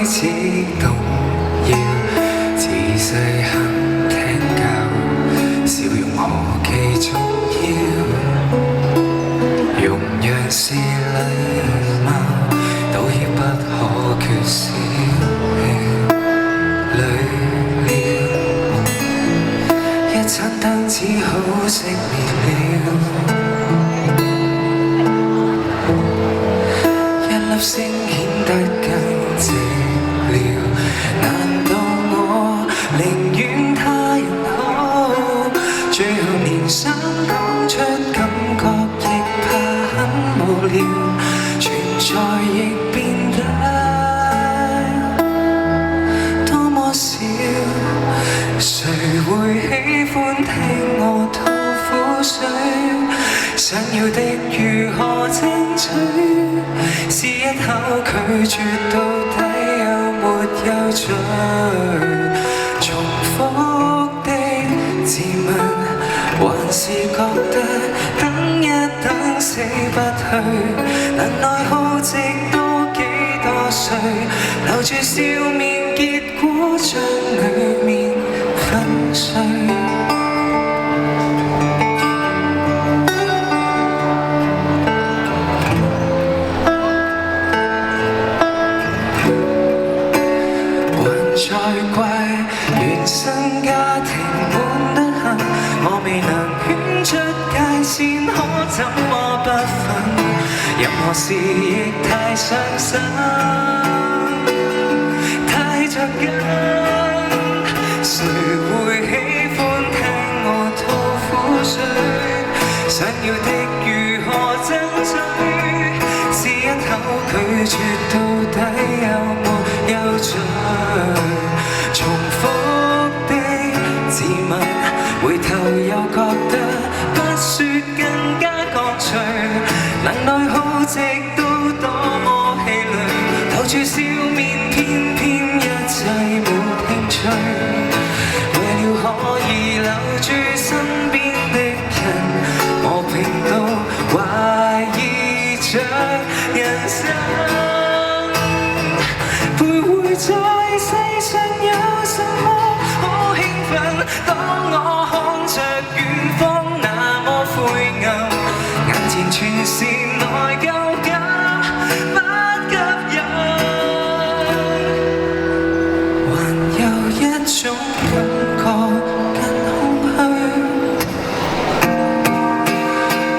始動搖，自細肯聽教，笑容何其重要，容讓是禮貌，道歉不可缺少。累了，一盞燈只好熄滅了。一粒星顯得更寂寥，難道我寧願他人好？最後連想講出感覺亦怕很無聊，存在亦變得多麼少。誰會喜歡聽我吐苦水？想要的如何爭取？試一口拒絕到底有沒有罪？重複的自問，還是覺得等一等死不去。能耐耗直到幾多歲？留住笑面，結果將裡面粉碎。再怪原生家庭悶得很，我未能圈出界線，可怎麼不忿？任何事亦太傷心，太着緊。誰會喜歡聽我吐苦水？想要的如何爭取？試一口拒絕到底有沒有罪？重複的自問，回頭又覺得不說更加乾脆。能耐耗直到多麼氣餒，留住笑面，偏偏一切沒興趣。為了可以留住身邊的人，磨平到懷疑着人生。徘徊在世上有什麼好興奮？當我看着遠方那麼灰暗，眼前全是內疚感，不吸引。還有一種感覺更空虛，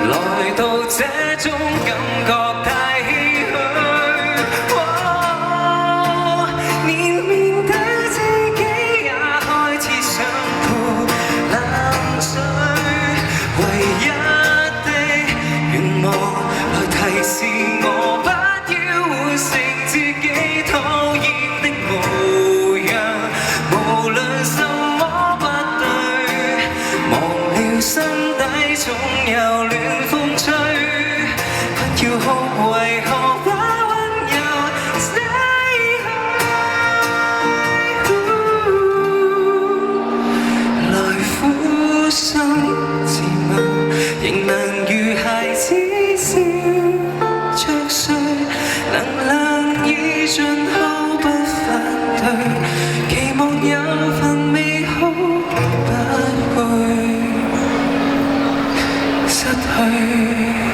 來到這種感覺太唏噓。是我不要換成自己討厭的模樣，無論什麼不對，忘了心底總有暖風吹。不要哭，為何不溫柔 say hi？ 來撫心自問，仍能如孩子笑着睡，能量已盡後不反對，期望有份美好不會失去。